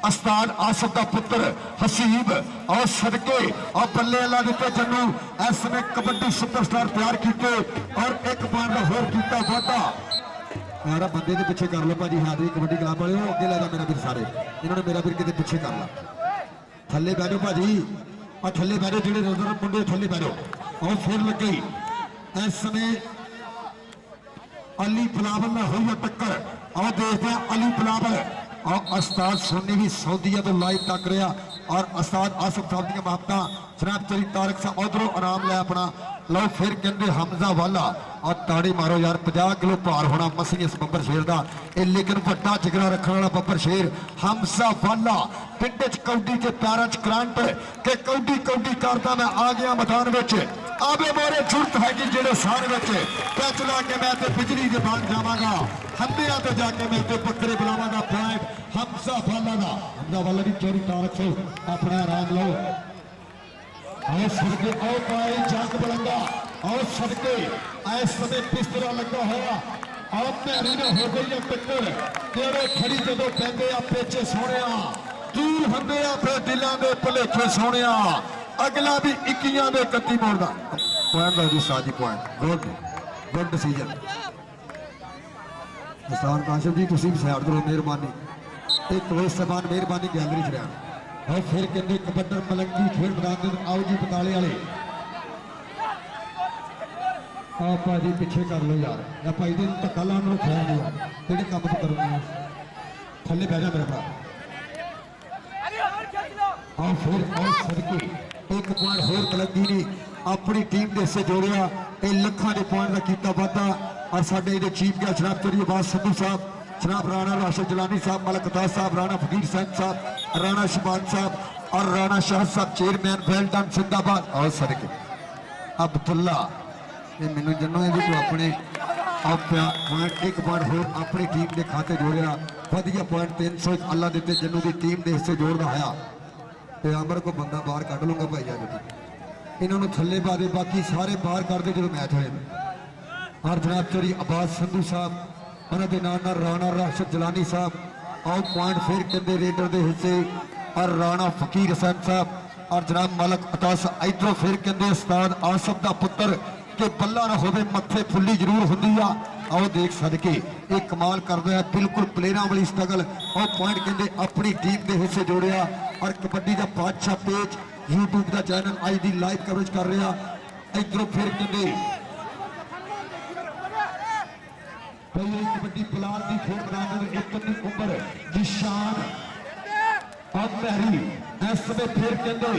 अस्ताद आसफ का पुत्र हसीब और सदके और बल्ले अल्लाह दिते जन्नू इस समय कबड्डी सुपरस्टार तैयार किए और एक पॉइंट का होर किया वादा यार बंदे के पिछे कर लो भाजी हाँ जी कबड्डी क्लब वाले अगे ला मेरा वीर सारे इन्होंने मेरा वीर कितने पिछे कर ला थले बह जाओ भाजी और थले बह जाओ जो नजर मुंडे थले बह जाओ और फिर लगे इस समय अली बिलावल में हुई है टक्कर और देखते हैं अली बिलावल और अस्ताद सोनी भी सऊदीया तो लाइव तक रहा और अस्ताद आसफ साहब दी मोहब्बत जनाब तरी तारक साहब उधरों आराम लिया अपना लो फिर कहते हमजा वाला और ताड़ी मारो यार 50 किलो भार होना मसी इस बब्बर शेर का लेकिन वड्डा जिगरा रखने वाला बब्बर शेर हमजा वाला पिंड च कौडी के पैरों च करंट के कौडी कौडी करता मैं आ गया मैदान में आबे मोरे जरूरत है कि जेड़े सारे बच्चे कैच ला के मैं ते बिजली के बाद जावांगा हंदिया तो जाके मैं ते बकरे बुलावांगा पॉइंट हमजा वाला की चोरी तारक से अपना आराम लो और सदके और पाए जंग बलंगा और सदके इस समय पिस्तरा लगा हुआ और भैरी ने हो गई है टक्कर तेरे खड़ी जदों पैंदे आ पेचे सोने दूर होंदे आ फिर दिलों के भुलेखे सोने अगला भी 21 दे 31 मोड़ का पॉइंट है जी साजी point good decision Hasan Kashif ji तुम भी साइड करो मेहरबानी एक तो समान मेहरबानी गैलरी च रहना और फिर कहते कबड्डर मलंगी खेल मैदान आओ जी बटाले वाले आप जी पिछे कर लो यार या भाई दिन धक्का लाने को खैर नहीं कि काम तो करूँगा थले बह जा मेरे भरा और फिर और सदके एक पॉइंट होर मलंगी ने अपनी टीम के हिस्से जोड़िया ये लखा के पॉइंट का किया वादा और साढ़े चीफ गेस्ट जनाब तरी अब्बास संधू साहब जनाब राणा राशिद जलानी साहब मलक अताज साहब राणा फकीर सैन साहब राणा शबान साहब और राणा शाह साहब चेयरमैन वेलडन जिंदाबाद और सदके अब्दुल्ला ये मैनू जनो है भी अपने पॉइंट एक पॉइंट होर अपनी टीम के खाते जोड़िया वधिया पॉइंट 301 अल्लाह देते जन्नू की टीम के हिस्से जोड़ना है तो अमर को बंदा बाहर कट लूंगा भाई आज इन्होंने थले पा दे बाकी सारे बाहर कर दे जो मैच होए और जनाब चोरी अब्बास संधू साहब उन्होंने नाम राणा राशिद जलानी साहब और पॉइंट फिर कहते रेडर के हिस्से और राणा फकीर हसन साहब और जनाब मलक अतास इधरों फिर कहते उस्ताद आसफ का पुत्र कि बल्ला ना हो मत्थे फुल्ली जरूर होंगी आओ देख सदके ये कमाल करता है बिल्कुल प्लेयरों वाली स्ट्रगल और पॉइंट कहते अपनी टीम के हिस्से जोड़िया और कबड्डी का बादशाह पेज यूट्यूब का चैनल आज की लाइव कवरेज कर रहा इधरों फिर कहते कबड्डी पलार की खेल मैदान एक उम्र निशान और महरी इस समय फिर कहते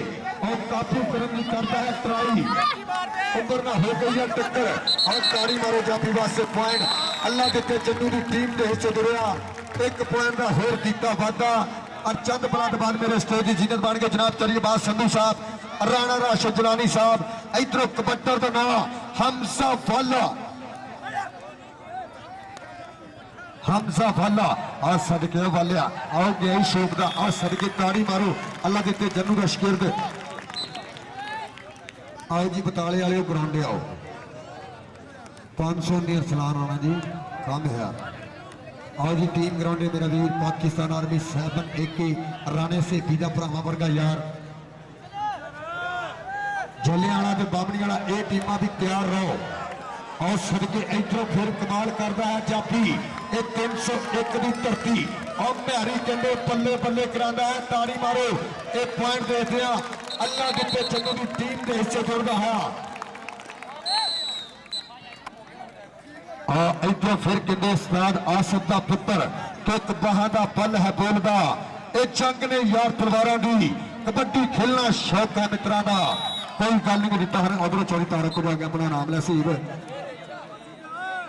और काबू करने की करता है ट्राई उम्र ना हो गई है टक्कर और ताड़ी मारो जाफी वास्ते पॉइंट अल्लाह देते जन्नू की टीम के हिस्से जुड़िया एक पॉइंट का होर किया वादा और चंद पलाट बाद मेरे स्टेज की जीनत बन के जनाब चली बात संधू साहब राणा राशिद जलानी साहब इधरों कबड्डर का नाम हमजा वाला आ सदके वालिया आओ गया शोक का आ सदके ताड़ी मारो अल्लाह देते जन्नू का शकीर आओ जी बताले वाले ग्राउंडे आओ 500 ने सलान आना जी काम है आओ जी टीम ग्राउंडे मेरा वीर पाकिस्तान आर्मी 7 एक राणे से बीजा भरावां वर्गा यार जलियावाला ते बामणी वाला ये टीमां भी तैयार रहो और सदके इधरों फिर कमाल करता है जाफी ये 301 की धरती और मैरी कहते बल्ले बल्ले करांदा है ताड़ी मारो ये पॉइंट देखते हैं अल्लाह दिते जन्नू की टीम के हिस्से जुड़ता है इधरों फिर कहते उस्ताद आसफ का पुत्र तुक बहां दा बल है बोलदा ये जंग ने यार तलवारां दी कबड्डी खेलना शौक है मित्रां दा कोई गल नहीं दिता है उधरों चौरी तारक को जाके अपना नाम लिया सीब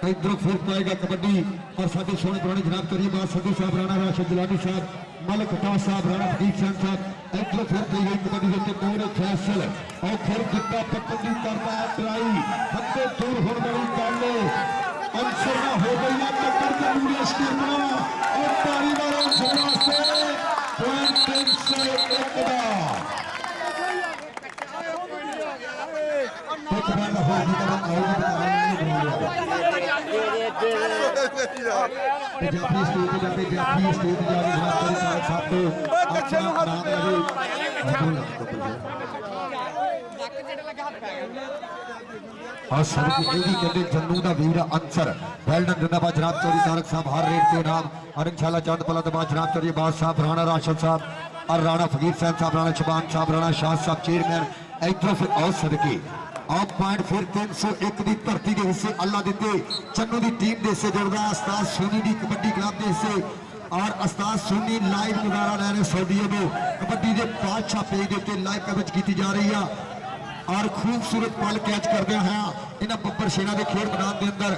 इधरों फिर पाएगा कबड्डी और साथी सोने पुराने जनाब करीम संधू साहब राणा राशिद जलानी साहब मलक अताज साहब राणा फकीर सैन साहब इधरों फिर दी गई कबड्डी के मोहरे फैसल और फिर जितना पकड़ी करता है ट्राई हत्ते दूर होने वाली काले अंसर ना हो गई है टक्कर के मूल्य करना और तारी मारो जमा से पॉइंट 301 का ਪੰਜਾਬੀ ਸਟੇਜ ਤੇ ਜਾਂਦੇ ਜਾਫੀ ਸਟੇਜ ਤੇ ਜਾ ਕੇ ਜਨਾਬ ਤਾਰਕ ਸਾਹਿਬ ਤੋਂ ਕੱਛੇ ਨੂੰ ਹੱਥ ਨਾਮ ਪਿਆ और सर की कहते जन्नू का वीर अंसर वेल्डन जिंदाबाद जनाब चौधरी तारक साहब हर रेट के नाम और इंशाल्लाह चंद पल के बाद जनाब चौधरी बाद साहब राणा राशद साहब और राणा फकीर साहब साहब राणा शबान साहब राणा शाह साहब चेयरमैन इधरों फिर और सदके आप पॉइंट फिर 301 की धरती के हिस्से अल्लाह दिते चन्नू की टीम के हिस्से जुड़ता है उस्ताद सोनी की कबड्डी क्लब के हिस्से और उस्ताद सोनी लाइव नजारा लै रहे सऊदी अरब कबड्डी के बादशाह पेज के उत्ते लाइव कवरेज की जा रही है और खूबसूरत पल कैच करते हैं इन्होंने बब्बर शेरा के खेल मैदान के अंदर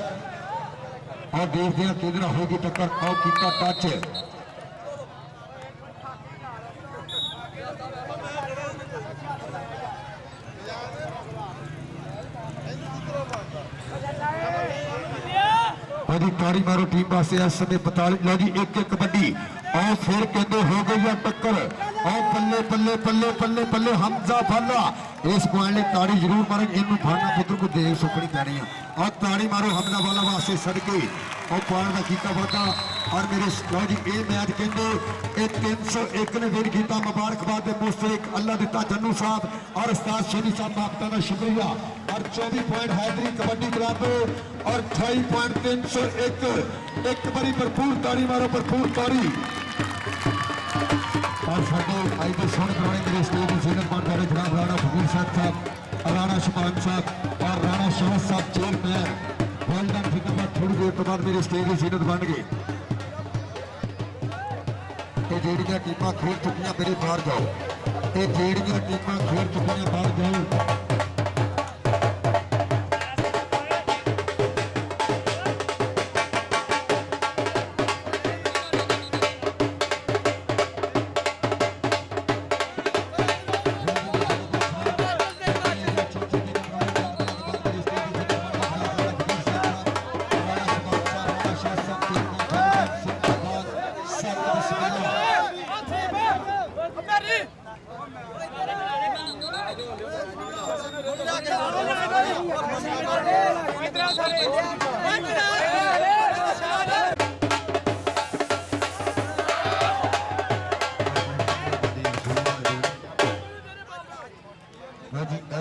और देखते हैं कि होगी टक्कर और कितना टच ताड़ी मारो टीम वास्ते इस समय 45 लो जी एक कबड्डी और फिर कहते हो गई है टक्कर और पल्ले पल्ले पल्ले पल्ले पल्ले हमजा फाला इस पॉइंट ने ताड़ी जरूर मारो इनू फाड़ना पुत्र को देख सुखनी पैनी है और ताड़ी मारो हमजा वाला वास्ते सड़के और पॉइंट का कीता वादा और मेरे लो जी ये मैच कहते 301 ने विन किया मुबारकबाद के मुस्तक अल्लाह दिता जन्नू साहब और उस्ताद सोनी साहब माफता का शुक्रिया और 24 पॉइंट हैदरी कबड्डी क्लब और 28.301 एक बारी भरपूर ताड़ी मारो भरपूर ताड़ी और साढ़े आई के सुन कराने मेरे स्टेज सीनियर मान वाले जनाब राणा फकीर साहब राणा शबान साहब और राणा शाह साहब चेयरमैन वेल्डन जिंदाबाद थोड़ी देर तो बाद मेरे स्टेज सीनियर बन गए जेड़ियां टीमां खेल चुकियां मेरे बाहर जाओ ये जेड़ियां टीमां खेल चुकियां बाहर जाओ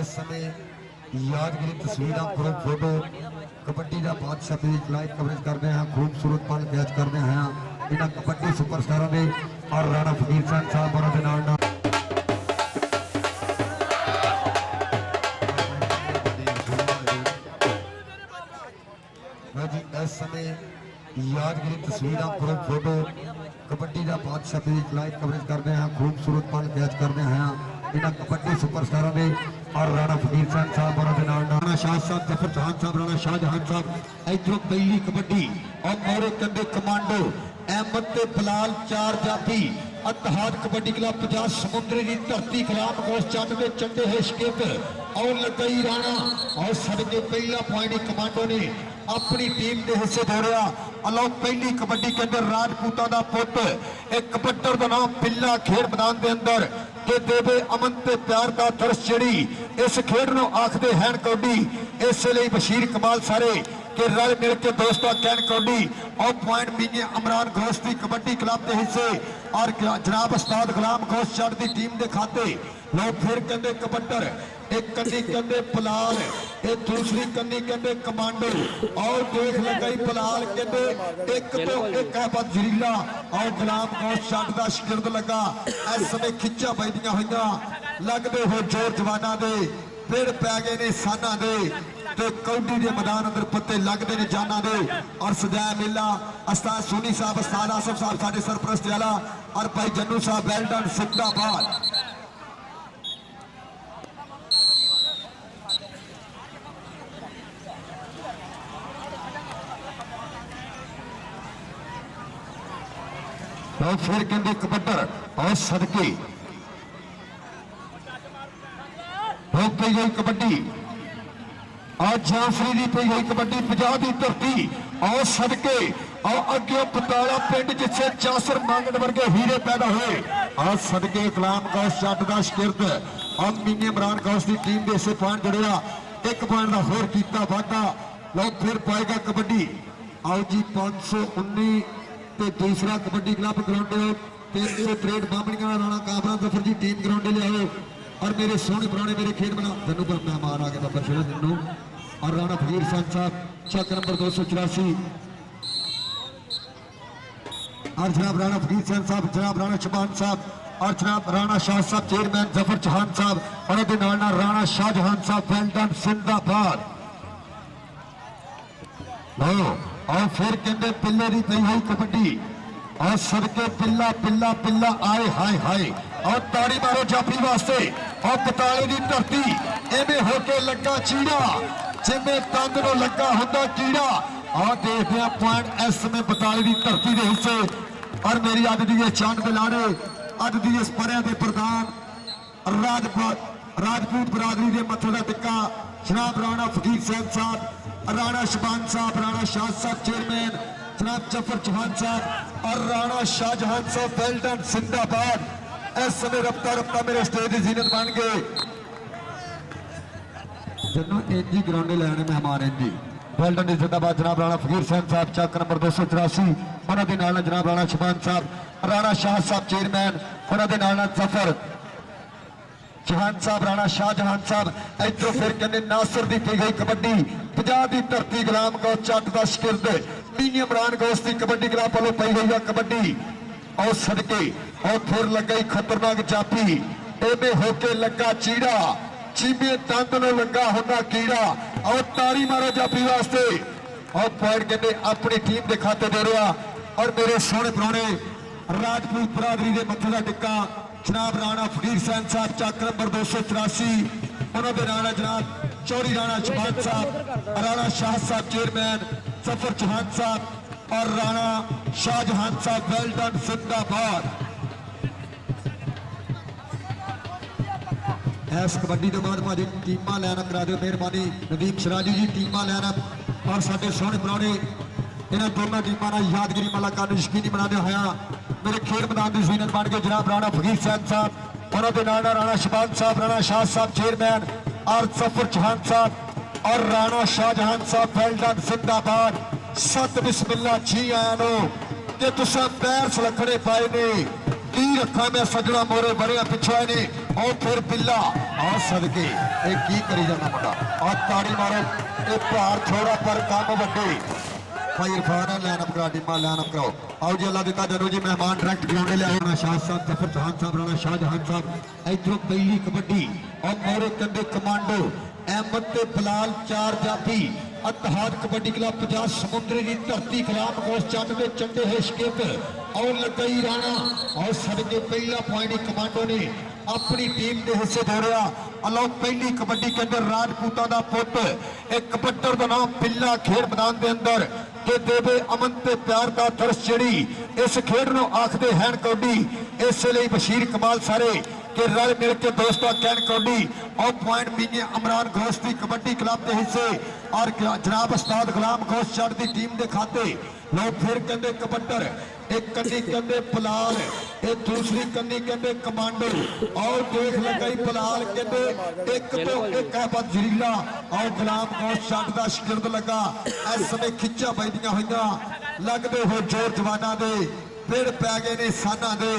इस समय यादगिरी तस्वीर फोटो कबड्डी का बादशाह पेज लाइव कवरेज करते हैं खूबसूरत पल कैच करते हैं इन्होंने कबड्डी सुपरस्टार ने और राणा फकीर साहब और इस समय यादगिरी तस्वीर फोटो कबड्डी का बादशाह पेज लाइव कवरेज करते हैं खूबसूरत पल कैच करते हैं इन्होंने कबड्डी सुपरस्टार ने और राणा फकीर साहब और राणा शाह साहब जफर जहान साहब राणा शाहजहान साहब इधरों पहली कबड्डी और मोरे कंधे कमांडो अहमद ते बलाल चार जाफी अतहाद कबड्डी क्लब 50 समुद्री की धरती खिलाफ गोश चंद के चंडे है स्किप और लगई राणा और सदके पहला पॉइंट कमांडो ने अपनी टीम के हिस्से जोड़िया अलो पहली कबड्डी के अंदर राजपूतों का पुत एक कबड्डर का नाम पिल्ला खेड मैदान के अंदर के देवे अमन ते प्यार का तरस चिड़ी इस खेड को आखते हैं कौडी इसलिए बशीर कमाल सारे के रल मिल के दोस्तों कैन कौडी और पॉइंट बीए अमरान घोष की कबड्डी क्लब के हिस्से और जनाब उस्ताद गुलाम घोष चढ़ की टीम के खाते लोग फिर कहते कबड्डर एक कन्नी कहते पलाल एक दूसरी कन्नी कहते कमांडो और देख लगाई पलाल कहते एक तो एक है बद जरीला और गुलाम घोष चढ़ का शिकरद लगा इस समय खिंचा बजदियां हुई लगते हो जोर जवाना दे पेड़ पै गए ने साना दे तो कौडी के मैदान अंदर पत्ते लगते ने जाना दे और सजाया मेला उस्ताद सोनी साहब उस्ताद आसफ साहब साडे सरपरस्त वाला और भाई जन्नू साहब वेल्डन सिकंदराबाद तो फिर कहते कबड्डर और सदके पी गई कबड्डी और जाफरी की पी गई कबड्डी पंजाब की धरती और सदके और अगे पताला पिंड जिसे चासर मांगण वर्गे हीरे पैदा हुए और सदके गुलाम गौस जट का शिकिरत और मीने इमरान गौस की टीम के इसे पॉइंट जड़िया एक पॉइंट का होर किया वाधा लोग फिर पाएगा कबड्डी आओ जी 519 ते दूसरा कबड्डी क्लब ग्राउंड 363 बामणिया राणा काबरा जफर जी टीम ग्राउंड ले आओ। और मेरे सोने पुराने मेरे खेड बना धनु पर मेहमान आ गए बाबा शेरा दिनों और राणा फकीर साहब चक नंबर 284 और जनाब राणा फकीर साहब जनाब राणा शबान साहब और जनाब राणा शाह साहब चेयरमैन जफर चौहान साहब और राणा शाहजहान साहब वेल्डन जिंदाबाद। लो और फिर कहते पिल्ले की पई हुई कबड्डी और सदके पिल्ला पिल्ला पिल्ला आए हाय हाय और ताड़ी मारो जाफी वास्ते और पताले की धरती इवें होके लगा चीड़ा जिमें तंद नो लगा होंदा कीड़ा। और देखते हैं पॉइंट इस समय पताले की धरती के हिस्से और मेरी अज की चंद बिलाड़े अज की इस परिया के प्रधान राजपूत बरादरी के मथे का टिक्का जनाब राणा फकीर साहब राणा शबान साहब राणा शाह साहब चेयरमैन जनाब जफर चौहान साहब और राणा शाहजहान साहब वेल्डन जिंदाबाद। इस समय रफ्ता रफ्ता मेरे स्टेज की जीनत बन गए जनो एजी ग्राउंड लैने मेहमान एजी वेल्डन जिंदाबाद। जनाब राणा फकीर साहब चक नंबर 284 उन्होंने जनाब राणा शबान साहब राणा शाह साहब चेयरमैन उन्होंने जफर चौहान साहब राणा शाहजहान साहब इधरों फिर कहते नासिर की पी गई कबड्डी 50 की धरती गुलाम गौ चट का शिरद मीनी इमरान गौस की कबड्डी क्लब वालों पई गई है कबड्डी और सदके और फिर लगा खतरनाक जापी एवें होके लगा चीड़ा चीमे तंद न लगा होना कीड़ा और ताड़ी मारो जापी वास्ते और पॉइंट कहते अपनी टीम के खाते दे रहा। और मेरे सोने पुराने राजपूत बरादरी के मथे का टिक्का जनाब राणा फकीर साहब चक नंबर 284 उन्होंने राणा जनाब चौरी राणा शबान साहब राणा शाह साहब चेयरमैन जफर चौहान साहब और राणा शाहजहान साहब वेल्डन जिंदाबाद। इस कबड्डी के बाद भाजी टीम लैनअप करा दो मेहरबानी नदीम शराजी जी टीम लैनअप और साढ़े सोहने पुराने इन्होंने दोनों टीमों का यादगिरी मुलाकात यकीनी बनाते हुए मेरे खेल मैदान की जीनत बन गए जनाब राणा फकीर साहब उन्होंने राणा शबान साहब राणा शाह साहब चेयरमैन और जफर चौहान साहब और राणा शाहजहान साहब वेल्डन जिंदाबाद। सत बिस्मिल्ला जी आया नो कि तुसा पैर सलखड़े पाए ने की रखा मैं सजना मोरे बड़े पिछो आए ने और फिर पिल्ला और सदके एक की करी जाना मुंडा और ताड़ी मारो एक भार थोड़ा पर काम वड्डे भाई इरफान लैनअप करा टीम लैनअप कराओ। आओ जी अल्लाह दिता जनो जी मेहमान डायरेक्ट ग्राउंड ले आए शाह साहब जफर चौहान साहब राणा शाहजहान साहब इधरों पहली कबड्डी और मोरे कंधे कमांडो अहमद ते बलाल 4 जाफी अतहाद कबड्डी क्लब 50 समुद्री की धरती खिलाफ कोस चंद के चंडे है शिकत और लगई राणा और सदके पहला पॉइंट कमांडो ने अपनी टीम के हिस्से दौड़िया। अलो पहली कबड्डी के अंदर राजपूतों का पुत एक कबड्डर का नाम पिल्ला खेड मैदान के अंदर के देवे अमन ते प्यार का तरस चिड़ी इस खेड को आखते हैं कौडी इसलिए बशीर कमाल सारे के रल मिल के दोस्तों कैन कौडी और पॉइंट मीनिया इमरान घोष की कबड्डी क्लब के हिस्से और जनाब उस्ताद गुलाम घोष चढ़ की टीम के खाते लोग फिर कहते कबड्डर एक कन्नी कहते पलाल एक दूसरी कन्नी कहते कमांडो और देख लगाई पलाल कहते एक तो एक है जरीला और गुलाम घोष चढ़ का शिकरद लगा इस समय खिंचा पैदियां हुई लगते हो जोर जवाना दे पेड़ पै गए ने साना दे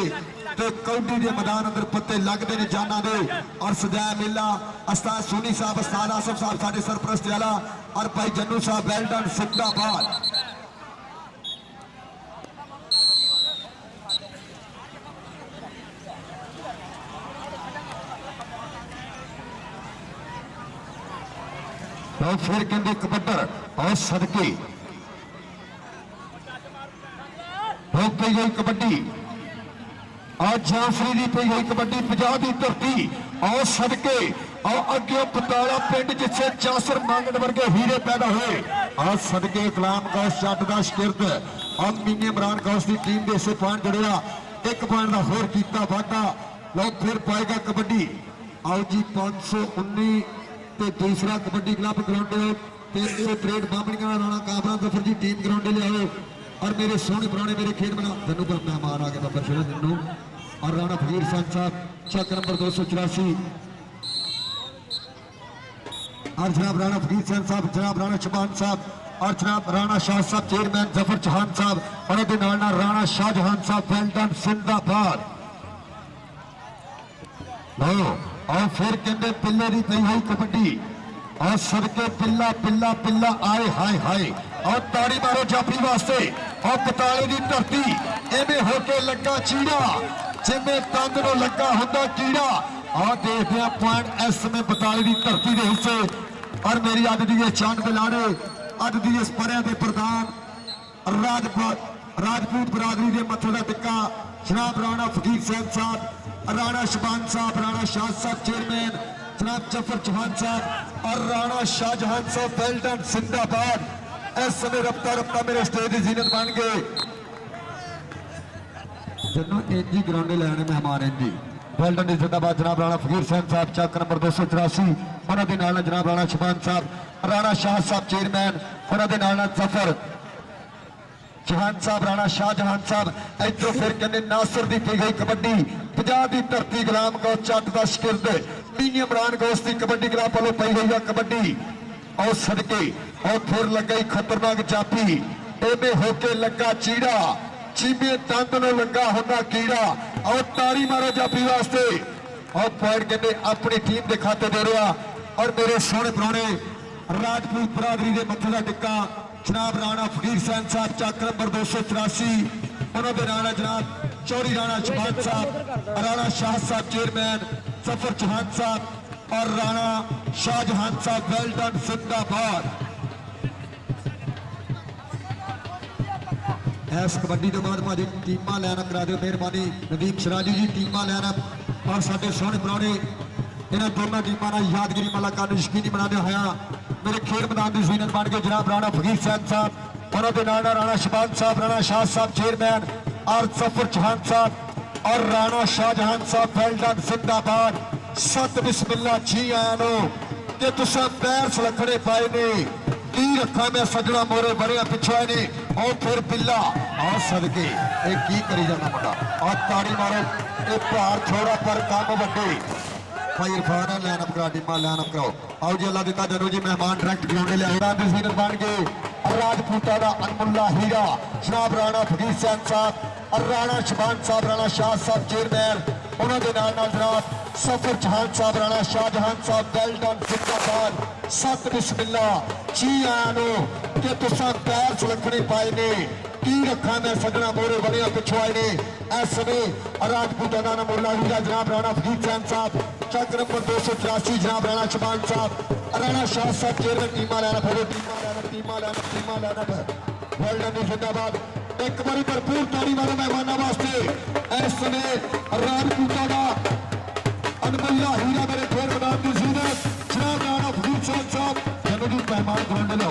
तो कौडी के मैदान अंदर पत्ते लगते ने जाना दे और सजाया मेला उस्ताद सोनी साहब उस्ताद आसफ साहब साडे सरपरस्त आला और भाई जन्नू साहब वेल्डन जिंदाबाद। तो फिर कहते कबड्डर और सदके पई गई कबड्डी और जाफरी की पई गई कबड्डी 50 की धरती और सदके और अगे पताला पिंड जिसे चासर मांगण वर्गे हीरे पैदा हुए और सदके गुलाम गौस जट का शिकरद और मीनी इमरान गौस की टीम के इसे पॉइंट जड़िया एक पॉइंट का होर किया वाधा लोग फिर पाएगा कबड्डी। आओ जी 519 ते दूसरा कबड्डी क्लब ग्राउंड 363 बामणिया राणा काबरा जफर जी टीम ग्राउंड ले आओ और मेरे सोने पुराने मेरे खेड बना धनु पर मेहमान आ गए बाबा शेरा दिनों और राणा फकीर साहब चक नंबर 284 और जनाब राणा फकीर साहब जनाब राणा शबान साहब और जनाब राणा शाह साहब चेयरमैन जफर चौहान साहब और राणा शाहजहान साहब वेल्डन जिंदाबाद। लो और फिर कहते पिल्ले की पई हुई कबड्डी और सदके पिल्ला पिल्ला पिल्ला आए हाय हाय और ताड़ी मारो जाफी वास्ते और पताले की धरती इवें होके लगा चीड़ा जिमें तंग नो लगा होंदा कीड़ा और देखते हैं पॉइंट इस समय बताली की धरती के हिस्से और मेरी अज की चंद बिलाड़े अज की इस परिया के प्रधान राजपूत बरादरी के मथे का टिक्का जनाब राणा फकीर साहब राणा शबान साहब राणा शाह साहब चेयरमैन जनाब जफर चौहान साहब और राणा शाहजहान साहब वेल्डन जिंदाबाद। इस समय रफ्ता रफ्ता मेरे स्टेज जीनत बन गए जनो एजी ग्राउंड लैने मेहमान इंजी वेल्डन जिंदाबाद। जनाब राणा फकीर साहब चक नंबर 284 उन्होंने जनाब राणा शबान साहब राणा शाह साहब चेयरमैन उन्होंने जफर चौहान साहब राणा शाहजहान साहब इधरों फिर कहते नासर की पी गई कबड्डी पंजाब की धरती गुलाम गौ चट का शिरद मीनी इमरान गौस की कबड्डी गुलाम वालों पई गई है कबड्डी और सदके और फिर लग गई खतरनाक जापी एवें होके लगा चीड़ा चीमे तंद न लगा होना कीड़ा और तारी मारो जापी वास्ते और पॉइंट कहते अपनी टीम के खाते दे रहा और मेरे सोने पुराने राजपूत बरादरी के मथे का टिक्का जनाब राणा फकीर साहब चक नंबर 284 उन्होंने जनाब चौरी राणा शबान साहब राणा शाह साहब चेयरमैन जफर चौहान साहब और राणा शाहजहान साहब वेल्डन जिंदाबाद। इस कबड्डी के बाद भाजी टीमां लैनअप करा दो मेहरबानी नदीप शराजी जी टीमां लैनअप और साडे सोहने पुराने इन्होंने दोनों टीमों का यादगिरी मुलाकात यकीनी बनाते हुए मेरे खेल मैदान की जीनत बन गए जनाब राणा फकीर साहब उन्होंने राणा शबान साहब राणा शाह साहब चेयरमैन और जफर चौहान साहब और राणा शाहजहान साहब वेल्डन जिंदाबाद। सत बिस्मिल्ला जी आया नो कि तुसा पैर सलखड़े पाए ने की रखा मैं सजना मोरे बड़े पिछो आए ने और फिर पिल्ला और सदके एक की करी जाना मुंडा और ताड़ी मारो एक भार छोड़ा पर काम वड्डे भाई इरफान लैनअप करा टीमां लैनअप कराओ आओ जी अल्लाह दिता जनो जी मेहमान डायरेक्ट ग्राउंड लिया सीनियर बन गए राजपूता का अनमुल्ला हीरा जनाब राणा फकीर साहब और राणा शबान साहब राणा शाह साहब चेयरमैन उन्होंने जनाब सफर चौहान साहब राणा शाहजहान साहब वेल्डन जिंदाबाद। सत बिस्मिल्ला जी आनो कि तुसा पैर सुलखने पाए ने की रखा मैं सजना मोरे बड़े पिछो आए ने इस समय राजपूता का अनमुल्ला हीरा जनाब राणा फकीर साहब चक नंबर 284 जनाब राणा शबान साहब राणा शाह साहब चेयरमैन टीमां लैनअप वेल्डन जिंदाबाद। एक बारी भरपूर ताड़ी मारो मेहमानों वास्ते इस समय राजपूता का अनमुल्ला हीरा मेरे खेल मैदान की जीनत जनाब राणा फकीर साहब चलो जी मेहमान ग्राउंड लो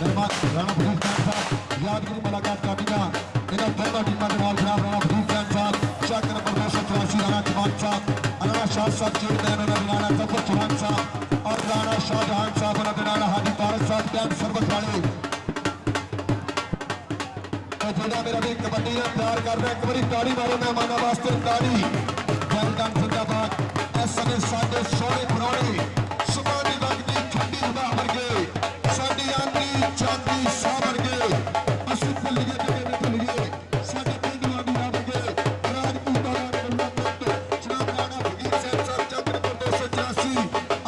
मेहमान राणा फकीर साहब यादगिरी मुलाकात का टीमा इन्होंने दोनों टीमां के नाल जनाब राणा फकीर साहब चक नंबर 284 राणा शबान साहब राणा शाह साहब चेयरमैन उन्होंने राणा जफर चौहान साहब और राणा शाहजहान साहब उन्होंने राणा हाजी तारक साहब कैंप सरबत वाले जोड़ा मेरा भी कबड्डी प्यार कर रहा है एक बारी ताड़ी मारो मेहमानों वास्ते ताड़ी वेल्डन जिंदाबाद। इस समय साडे सोहने पुराने सुबह की लगती ठंडी हवा वर्गे साडी आंधी चांदी सा वर्गे असि भुल गए जगह भुल गए साडे पिंड वाली वर्गे राजपूता का जनाब राणा फकीर साहब चक नंबर 284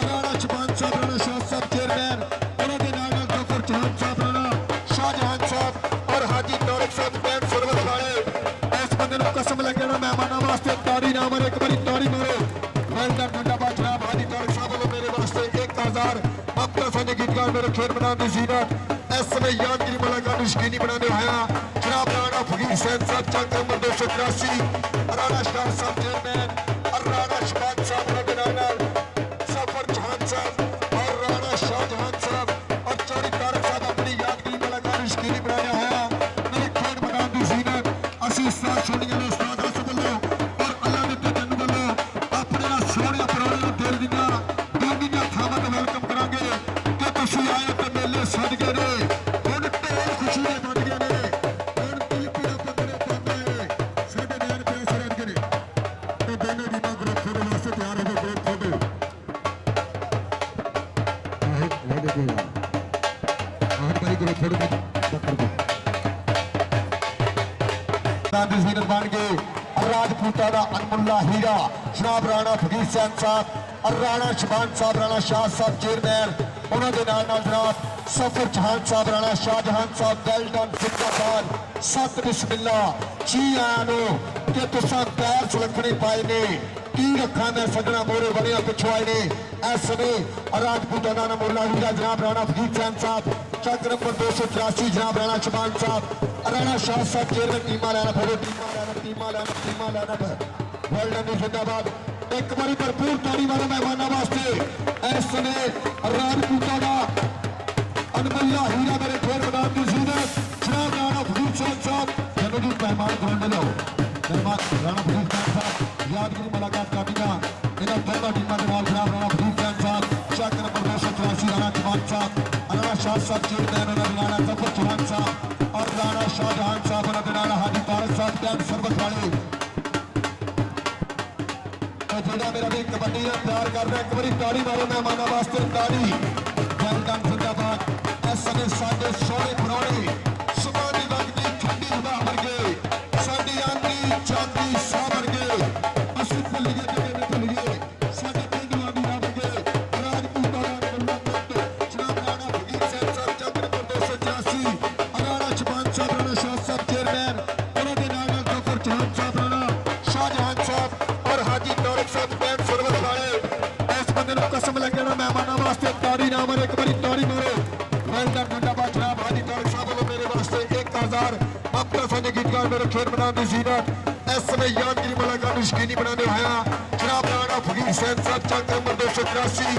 राणा शबान साहब राणा शाह साहब चेयरमैन उन्होंने जफर चौहान साहब राणा शाहजहान साहब और हाजी तारक साहब कैंप सरबत वाले इस बंदे को कसम लग जाना मेहमानों वास्ते ताड़ी ना मारे एक बारी ताड़ी मारो वेल्डन जिंदाबाद जनाब हाजी तारक साहब वालों मेरे वास्ते 1000 अपना साझे गीतकार मेरे खेल मैदान की जीनत इस समय यादगिरी मुलाकात यकीनी बनाने आया जनाब राणा फकीर साहब चक नंबर 284 राणा शाह साहब चेयरमैन और राणा शबान साहब उन्होंने सफर चौहान साहब और राणा शाहजहान साहब और चौरी तारक साहब अपनी यादगिरी मुलाकात यकीनी बनाने आया मेरे खेल मैदान की जीनत असी उस्ताद छोड़ियां ने उस्ताद हसन वालों और अल्लाह दे जन वालों अपने ना सोहने पुराने दिल दियां दोनियां थावां ते वेलकम करांगे कि तुसीं आए ते मेले सदके ने हुण ढेर खुशी दे बन गए ने हुण दिल पीड़ा पकड़े पांदा है साडे नैन प्यास रंग ने ते बन गए राजपूता का अनमुल्ला हीरा जनाब राणा फकीर सैन साहब और राणा शबान साहब राणा शाह साहब चेयरमैन उन्होंने जनाब सफर जहान साहब राणा शाहजहान साहब वेलडन जिंदाबाद सत बिस्मिल्ला जी आया कि तुसा पैर सुलखने पाए ने की रखा मैं सजना मोरे बनिया पिछो आए ने इस समय राजपूता का अनमुल्ला हीरा जनाब राणा फकीर सैन साहब चक नंबर 283 जनाब राणा शबान साहब राणा शाह साहब चेयरमैन टीमा लैना टीमा लैना वेलडन जिंदाबाद एक बारी भरपूर ताड़ी मारो मेहमानों वास्ते इस समय राजपूता का अनमुल्ला हीरा मेरे खेल मैदान की जीनत जनाब राणा फकीर सैन साहब चलो जी मेहमान ग्राउंड लो मेहमान राणा फकीर सैन साहब यादगिरी मुलाकात काटियां इन्होंने दोनों टीमों के नाल जनाब राणा फकीर सैन साहब चक नंबर 283 राणा चौहान साहब राणा शाह साहब चेयरमैन उन्होंने राणा सफर चौहान साहब और राणा शाहजहान साहब उन्होंने राणा हाजी तारक साहब कैंप सरबत वाले जेड़ा मेरा भी कबड्डी का प्यार कर रहा है एक बारी ताड़ी मारो मेहमानों वास्ते ताड़ी वेलडन जिंदाबाद इस समय साडे सोहने पुराने सुबह की लगती ठंडी हवा वर्गे साडी आंधी चांदी सा वर्गे असि भुलिए ते भुलिए साडे पिंडूआं दी वर्गे राजपूता जनाब राणा फकीर सैन साहब चक नंबर 284 राणा शबान साहब राणा शाह साहब चेयरमैन उन्होंने नाल जफर चौहान साहब राणा शाहजहान साहब और हाजी तारक साहब कैंप सर्विस वाले इस बंदे को कसम लगे ना मेहमानों वास्ते ताड़ी ना मारे एक बारी ताड़ी मारो वेलडन जिंदाबाद जनाब हाजी तारक साहब वालों मेरे वास्ते 1000 मात्र फने गीतकार मेरे खेल मैदान की जीनत इस समय यादगिरी मुलाकात यकीनी बनाने होया जनाब राणा फकीर सैन साहब चक नंबर 283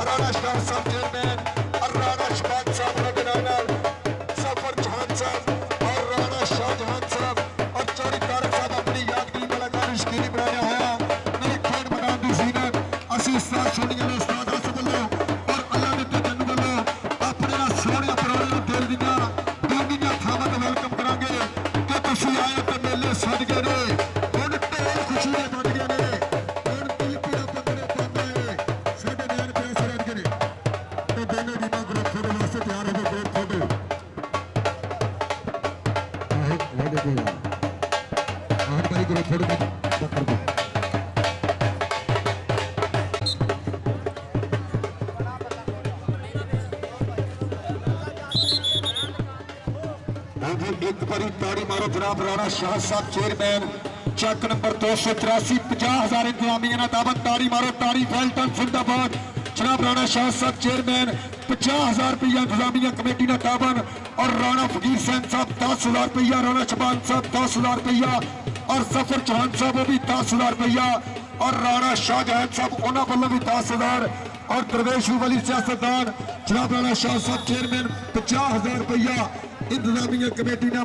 राणा शाह साहब चेयरमैन और राणा शबान साहब उन्होंने नाल सफर जहान साहब और राणा शाहजहान साहब और चौधरी तारक साहब अपनी यादगिरी मुलाकात यकीनी बनाने होया मेरे खेल मैदान की जीनत असी उस्ताद सोनिया ने उस्ताद हसन वालों और अल्लाह ने ते जन वालों अपने सोहने पुराने दिल दियां दुनिया थावां ते वेलकम करांगे कि तुसीं आए ते मेले सज गए ने हुण ढोल खुशी दे बज गए ने हुण दिल पीड़ा पंगड़े पांदा है साडे नैन प्यास रह गए ने ते दोनों टीमां ग्रुप दे वास्ते तैयार हो गए थोड़े हर बारी ग्रुप थोड़े एक बारी ताड़ी मारो जनाब राणा शाह साहब चेयरमैन चक नंबर 283 50,000 इंतजामिया ने दावत ताड़ी मारो ताड़ी वेलडन जिंदाबाद जनाब राणा शाह साहब चेयरमैन 50,000 रुपया इंतजामिया कमेटी ने दावन और राणा फकीर सैन साहब 10,000 रुपया राणा शबान साहब 10,000 रुपया और सफर चौहान साहब वो भी 10,000 रुपया और राणा शाहजहान साहब उन्होंने वालों भी 10,000 और दरवेश वाली सियासतदान जनाब राणा शाह साहब चेयरमैन 50,000 रुपया इंतजामिया कमेटी ने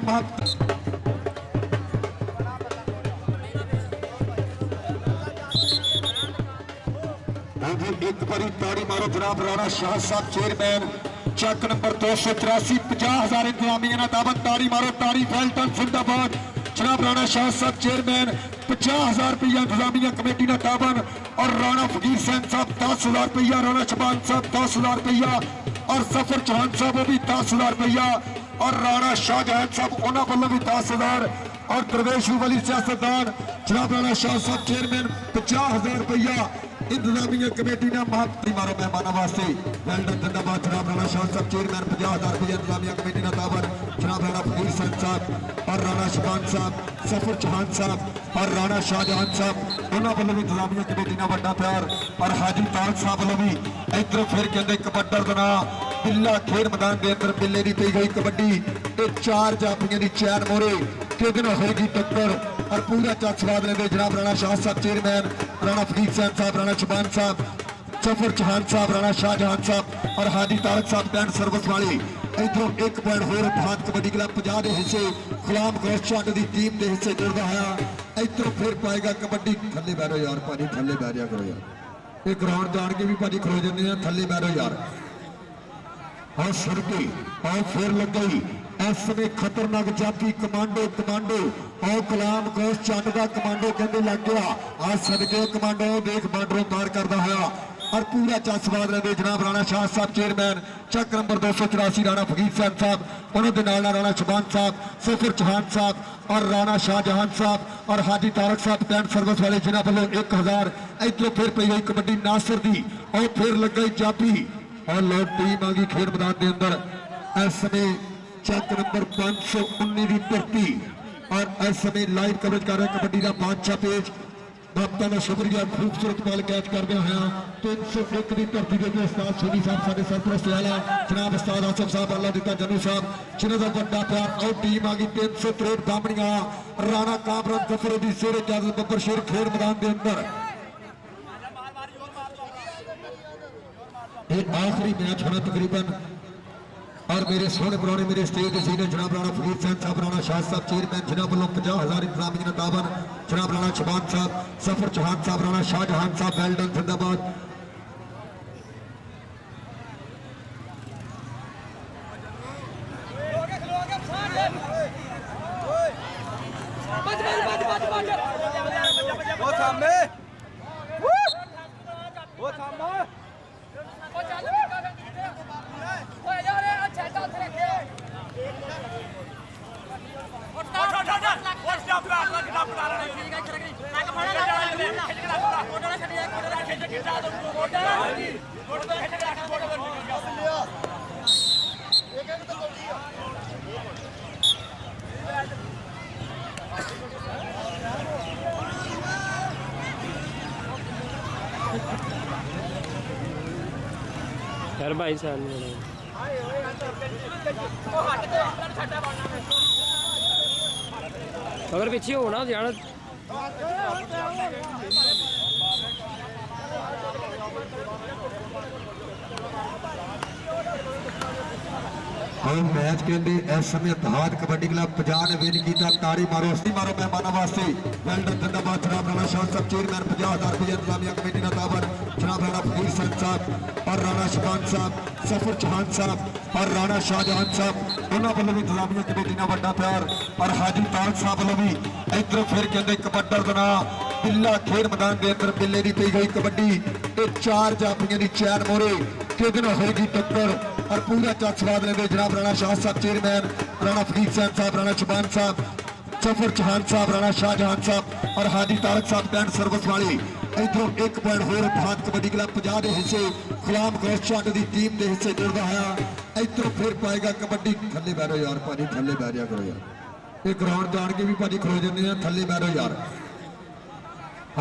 एक बारी ताड़ी मारो जनाब राणा शाह साहब चेयरमैन चक नंबर 283 50,000 इंतजामिया ने दावत ताड़ी मारो ताड़ी वेलडन जिंदाबाद जनाब राणा शाह साहब चेयरमैन 50,000 रुपया इंतजामिया कमेटी ने दावन और राणा फकीर सैन साहब 10,000 रुपया राणा शबान साहब 10,000 रुपया और सफर चौहान साहब वो भी 10,000 रुपया और राणा शाहजहान साहब उन्होंने वालों भी 10,000 और दरवेश वाली सियासतदान जनाब राणा शाह साहब चेयरमैन 50,000 रुपया इंतजामिया कमेटी ने माफी मारो मेहमानों वास्ते वेलडन जिंदाबाद जनाब राणा शाह साहब चेयरमैन 50,000 रुपया इंतजामिया कमेटी ने दावन जनाब राणा फकीर सैन साहब और राणा शबान साहब सफर चौहान साहब और राणा शाहजहान साहब उन्होंने वालों भी इंतजामिया कमेटी ने बड़ा प्यार और हाजी तारक साहब वालों भी इधर फिर कहते कबड्डर का बिल्ला खेल मैदान के अंदर बिल्ले की पी गई कबड्डी 4 जाफियां की चैन मोरे कि होगी टक्कर और पूरा चक स्वाद लेंगे जनाब राणा शाह साहब चेयरमैन राणा फकीर सैन साहब राणा शबान साहब सफर चौहान साहब राणा शाहजहान साहब और हाजी तारक साहब कैंट सर्विस वाले इधरों 1 पॉइंट होर भात कबड्डी क्लब 50 के हिस्से गुलाम गौस चंद की टीम के हिस्से जुड़ता है इधरों फिर पाएगा कबड्डी थले बैठो यार भाजी थले बह जा करो यार ये ग्राउंड जान के भी भाजी खलो जाते हैं थले बैठो यार और सुरती और फिर लग गई इस समय खतरनाक जाती कमांडो कमांडो और गुलाम गौस चंद का कमांडो कहते लग गया आज सदके कमांडो देख बार्डरों पार करता है और पूरा चांस स्वाद लेंगे जनाब राणा शाह साहब चेयरमैन चक नंबर 284 राणा फकीर साहब साहब उन्होंने नाल राणा शबान साहब सफर चौहान साहब और राणा शाहजहान साहब और हाजी तारक साहब कैंट सर्विस वाले जिन्हों वालों 1000 इधरों फिर पी गई कबड्डी नासिर दी और फिर लग गई जापी और लोग टीम आ गई खेल मैदान के अंदर इस समय चक नंबर 519 की धरती और इस समय लाइव कवरेज कर रहे कबड्डी का बादशाह पेज बापा का शुक्रिया खूबसूरत बॉल कैच करते हुए 301 की धरती के उस्ताद सोनी साहब साढ़े सरपरस्त वाला जनाब उस्ताद आसफ साहब अल्लाह दिता जनू साहब जिन्हों का बड़ा प्यार और टीम आ गई 363 बामणिया राणा कामरान जफर की शेर इजाजत बब्बर शेर खेल मैदान के अंदर आखिरी मैच होना तकरीबन और मेरे सोने पुराने मेरे स्टेज सीने जनाब राणा फकीर साहब राणा शाह साहब चेयरमैन जिन्हों वालों 50,000 इंतजामी नताबन जनाब राणा शबान साहब सफर चौहान साहब राणा शाहजहान साहब वेल्डन जिंदाबाद यार भाई साहब अगर पीछे होना जाना मैच कहते इस समय इतिहाद कबड्डी क्लब 50 ने विन किया ताड़ी मारो मारो मेहमानों वास्ते वेल्डन जिंदाबाद जनाब राणा शाह साहब चेयरमैन 50,000 रुपये इंतजामिया कमेटी का दावर जनाब राणा फकीर साहब और राणा शबान साहब सफर चौहान साहब और राणा शाहजहान साहब उन्होंने वालों भी इंतजामिया कमेटी का बड़ा प्यार और हाजी तारक साहब वालों भी इधर फिर कहते कबड्डर का नाम बिल्ला खेल मैदान के अंदर बिल्ले की पी गई कबड्डी ये 4 जाफियां की चैन मोरे कि होगी टक्कर और पूरा चाक स्वाद लेंगे जनाब राणा शाह साहब चेयरमैन राणा फकीर साहब राणा शबान साहब सफर चौहान साहब राणा शाहजहान साहब और हाजी तारक साहब कैंट सर्विस वाले इधरों 1 पॉइंट होर इतिहाद कबड्डी क्लब 50 के हिस्से गुलाम गौस चंद की टीम के हिस्से जुड़ता है इधरों फिर पाएगा कबड्डी थले बैठो यार भाजी थले बह जाया करो यार ये ग्राउंड जान के भी भाजी खड़ो जाते हैं थले बैठो यार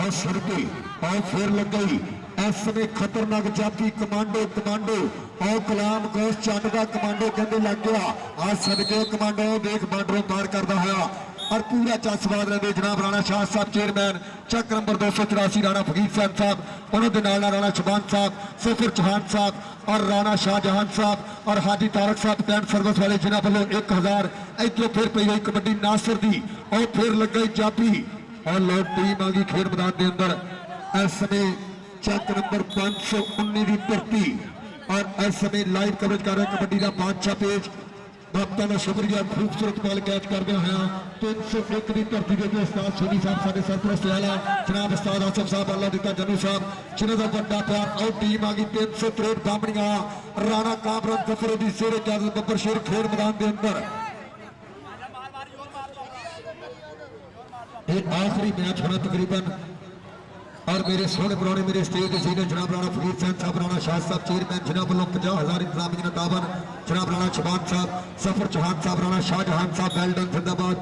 और सड़के और फिर लग गई इस समय खतरनाक जाती कमांडो कमांडो और गुलाम गौस चंद का कमांडो कहते लग गया आज सदके कमांडो देख बार्डरों पार करता है और पूरा चांस स्वाद लेंगे जनाब राणा शाह साहब चेयरमैन चक नंबर 284 राणा फकीर साहब उन्होंने नाल राणा शबान साहब सफर चौहान साहब और राणा शाहजहान साहब और हाजी तारक साहब कैंट सर्विस वाले जिन्हों वालों 1000 इधरों फिर पी गई कबड्डी नासिर दी और फिर लग गई जापी और लोग टीम आ गई खेल मैदान के अंदर इस समय चक नंबर 519 की धरती और इस समय लाइव कवरेज कर रहे कबड्डी का बादशाह पेज बापा का शुक्रिया खूबसूरत बॉल कैच करते हुए 301 की धरती के उस्ताद सोनी साहब साढ़े सरपरस्त वाला जनाब उस्ताद आसफ साहब अल्लाह दिता जनू साहब जिन्हों का बड़ा प्यार और टीम आ गई 363 बामणिया राणा कामरान जफर की शेर इजाजत बब्बर शेर खेल मैदान के अंदर आखिरी मैच होना तकरीबन और मेरे सोने पुराने मेरे स्टेज सीने जनाब राणा फकीर साहब राणा शाह साहब चेयरमैन जिन्हों वालों 50,000 इंतजामी नताबन जनाब राणा शबान साहब सफर चौहान साहब राणा शाहजहान साहब वेल्डन जिंदाबाद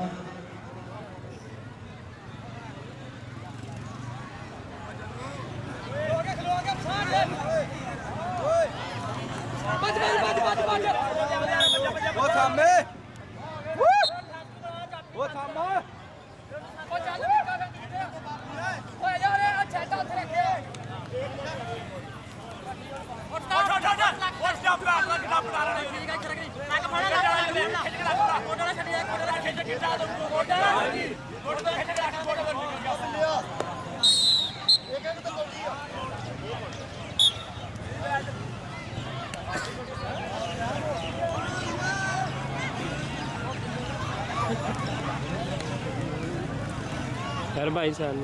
यार भाई साहब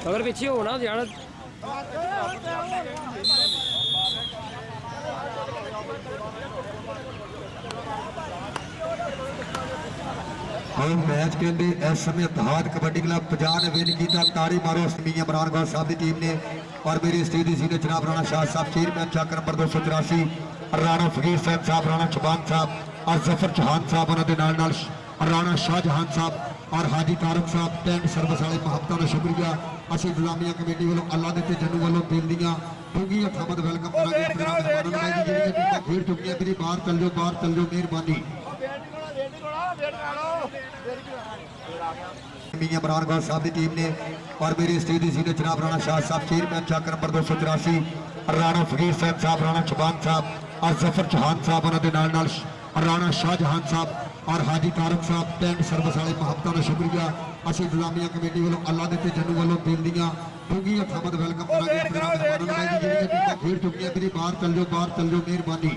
अगर पीछे हो ना जाना और मैच कहते इस समय इतिहाद कबड्डी क्लब 50 ने विन किया ताड़ी मारो समी इमरान गौर साहब की टीम ने और मेरी स्टेज सीनियर जनाब राणा शाह साहब चेयरमैन चक नंबर 284 राणा फकीर साहब साहब राणा चबान साहब और जफर चौहान साहब उन्होंने राणा शाहजहान साहब और हाजी तारक साहब टेंट सर्विस वाले मुहब्बतों का शुक्रिया असं इंतजामिया कमेटी वालों अल्लाह देते जन्नू वालों दिल दियां डूंगी हथामत वेलकम करा खेड चुकी मेरी बाहर चल जाओ मेहरबानी इमरान गौर साहब की टीम ने और मेरी स्टेज सीनियर जनाब राणा शाह साहब चेयरमैन चक नंबर 284 राणा फकीर साहब साहब राणा चबान साहब और जफर चौहान साहब उन्होंने राणा शाहजहान साहब और हाजी तारक साहब टेंट सर्विस वाले मुहब्बतों का शुक्रिया असं इंतजामिया कमेटी वालों अल्लाह देते जन्नू वालों दिल दियां डूंगी हथामत वेलकम करा खेड चुकी मेरी बाहर चल जाओ मेहरबानी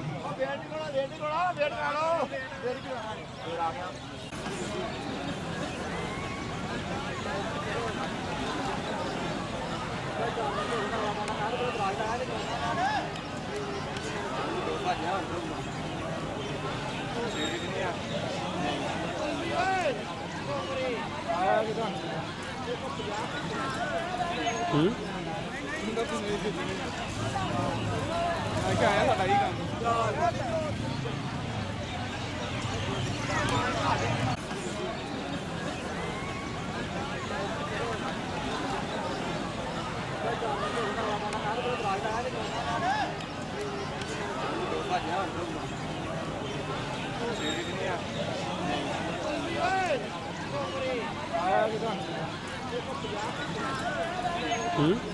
हम्म